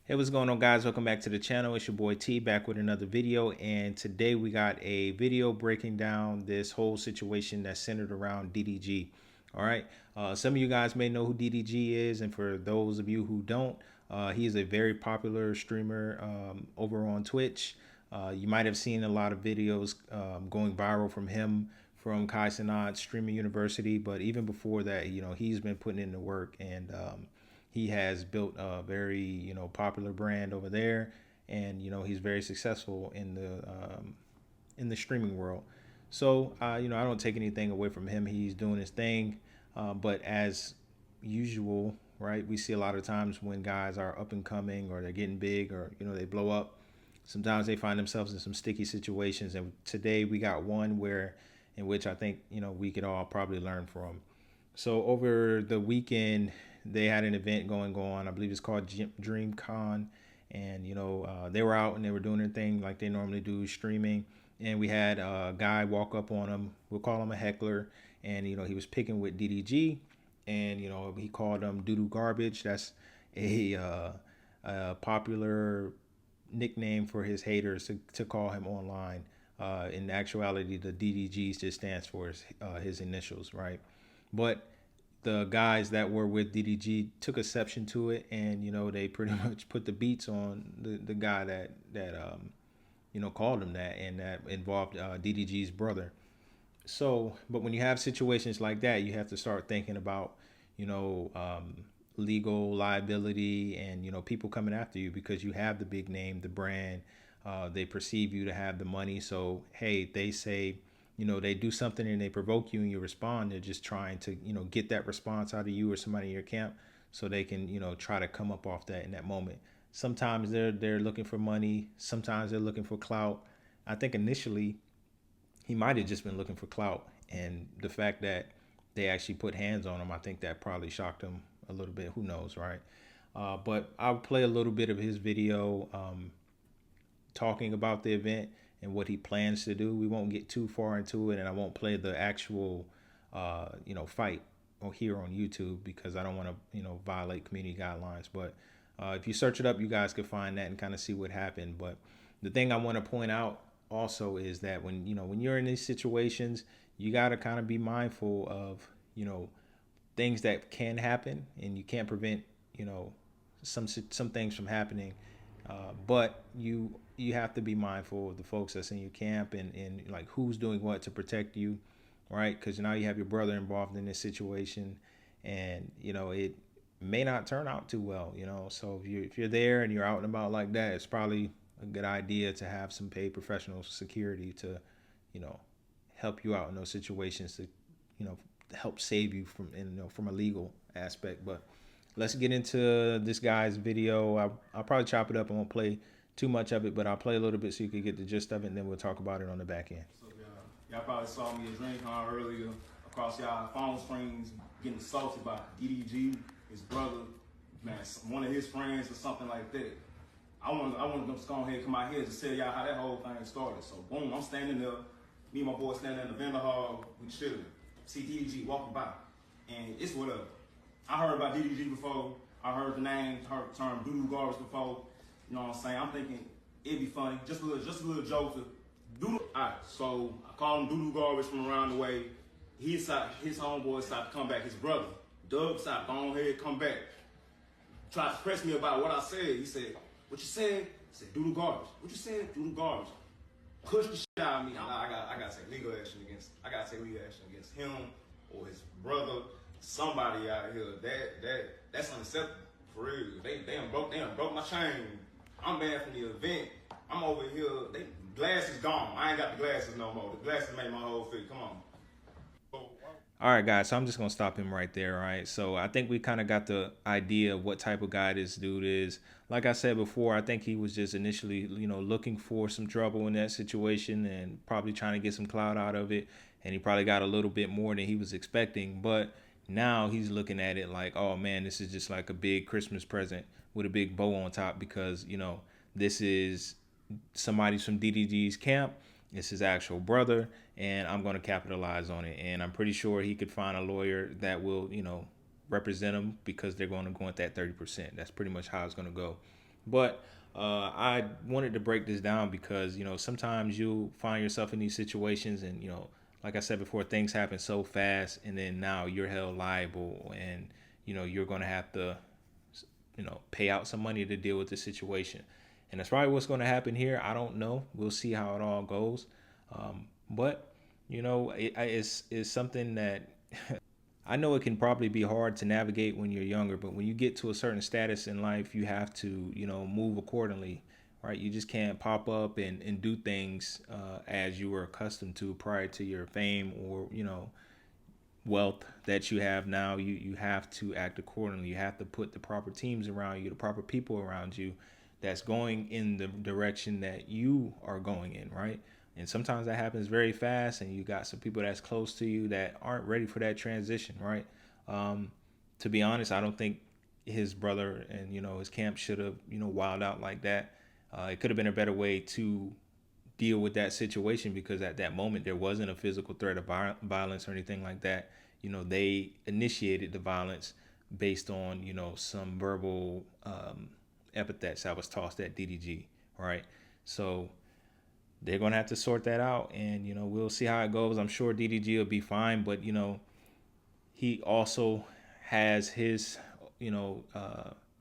Hey, what's going on, guys? Welcome back to the channel. It's your boy T back with another video, and today we got a video breaking down this whole situation that's centered around DDG. All right, some of you guys may know who DDG is, and for those of you who don't, he is a very popular streamer over on Twitch. You might have seen a lot of videos going viral from him from Kai Cenat Streaming University, but even before that, he's been putting in the work, and he has built a very popular brand over there, and he's very successful in the streaming world. So I don't take anything away from him. He's doing his thing, but as usual, right? We see a lot of times when guys are up and coming, or they're getting big, or they blow up. Sometimes they find themselves in some sticky situations, and today we got one in which I think we could all probably learn from. So over the weekend, they had an event going on. I believe it's called DreamCon, and they were out and they were doing their thing like they normally do, streaming. And we had a guy walk up on him. We'll call him a heckler, and he was picking with DDG, and he called him doo-doo garbage. That's a popular nickname for his haters to call him online. In actuality, the DDG just stands for his initials, right? But the guys that were with DDG took exception to it, and they pretty much put the beats on the guy that called him that, and that involved DDG's brother. So, but when you have situations like that, you have to start thinking about you know legal liability, and people coming after you because you have the big name, the brand. They perceive you to have the money, so hey, they say they do something and they provoke you and you respond. They're just trying to get that response out of you or somebody in your camp, so they can try to come up off that in that moment. Sometimes they're looking for money, sometimes they're looking for clout. I think initially he might have just been looking for clout, and the fact that they actually put hands on him, I think that probably shocked him a little bit. Who knows, right? But I'll play a little bit of his video talking about the event and what he plans to do. We won't get too far into it, and I won't play the actual fight here on YouTube because I don't want to violate community guidelines. But if you search it up, you guys can find that and kind of see what happened. But the thing I want to point out also is that when you're in these situations, you got to kind of be mindful of things that can happen, and you can't prevent some things from happening, but you have to be mindful of the folks that's in your camp, and like who's doing what to protect you, right? Because now you have your brother involved in this situation, and it may not turn out too well. So if you're there and you're out and about like that, it's probably a good idea to have some paid professional security to help you out in those situations, to help save you from a legal aspect. But let's get into this guy's video. I'll probably chop it up. I won't play too much of it, but I'll play a little bit so you can get the gist of it, and then we'll talk about it on the back end. So y'all probably saw me at DreamCon earlier across y'all phone screens getting assaulted by DDG, his brother, man, one of his friends or something like that. I want to just go ahead and come out here to tell y'all how that whole thing started. So boom, I'm standing there, me and my boy standing in the vendor hall, we chilling. See DDG walking by, and it's whatever. I heard about DDG before. I heard the name, heard the term doo-doo garbage before. You know what I'm saying? I'm thinking it'd be funny, just a little joke to do. Alright, so I call him doo-doo garbage from around the way. His homeboy decided to come back. His brother, Doug, decided to go ahead, come back. Tried to press me about what I said. He said, "What you said?" I said, "Doo-doo garbage." "What you said?" "Doo-doo garbage." Push the shit out of me. I gotta take legal action against him or his brother, somebody out here. That's unacceptable for real. They done broke my chain. I'm banned from the event. I'm over here. Glass is gone. I ain't got the glasses no more. The glasses made my whole fit. Come on. All right, guys, so I'm just going to stop him right there, all right? So I think we kind of got the idea of what type of guy this dude is. Like I said before, I think he was just initially, looking for some trouble in that situation and probably trying to get some clout out of it. And he probably got a little bit more than he was expecting. But now he's looking at it like, oh, man, this is just like a big Christmas present with a big bow on top because, this is somebody from DDG's camp. It's his actual brother, and I'm going to capitalize on it. And I'm pretty sure he could find a lawyer that will, represent him because they're going to go at that 30%. That's pretty much how it's going to go. But I wanted to break this down because, sometimes you find yourself in these situations and, like I said before, things happen so fast and then now you're held liable and, you're going to have to, pay out some money to deal with the situation. And that's probably what's going to happen here. I don't know. We'll see how it all goes. But, it's something that I know it can probably be hard to navigate when you're younger, but when you get to a certain status in life, you have to, move accordingly, right? You just can't pop up and do things as you were accustomed to prior to your fame or, wealth that you have now. You have to act accordingly. You have to put the proper teams around you, the proper people around you that's going in the direction that you are going in, right? And sometimes that happens very fast, and you got some people that's close to you that aren't ready for that transition, right? To be honest, I don't think his brother and his camp should have wild out like that. It could have been a better way to deal with that situation because at that moment there wasn't a physical threat of violence or anything like that. They initiated the violence based on some verbal epithets that was tossed at DDG, right? So they're gonna have to sort that out, and we'll see how it goes. I'm sure DDG will be fine, but he also has his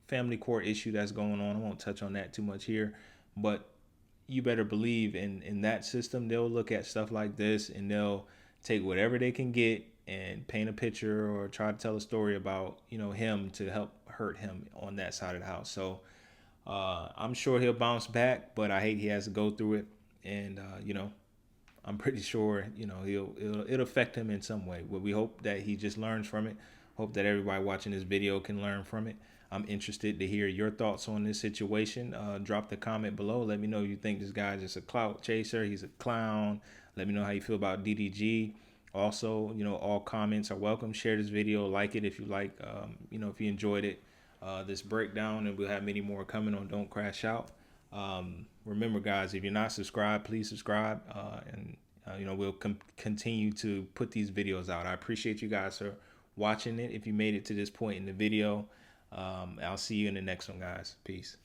family court issue that's going on. I won't touch on that too much here, but you better believe in that system, they'll look at stuff like this and they'll take whatever they can get and paint a picture or try to tell a story about him to help hurt him on that side of the house. So I'm sure he'll bounce back, but I hate he has to go through it. And I'm pretty sure it'll affect him in some way. But we hope that he just learns from it. Hope that everybody watching this video can learn from it. I'm interested to hear your thoughts on this situation. Drop the comment below. Let me know you think this guy's just a clout chaser. He's a clown. Let me know how you feel about DDG. Also, all comments are welcome. Share this video. Like it if you like. If you enjoyed it. This breakdown, and we'll have many more coming on Don't Crash Out. Remember, guys, if you're not subscribed, please subscribe. And we'll continue to put these videos out. I appreciate you guys for watching it. If you made it to this point in the video, I'll see you in the next one, guys. Peace.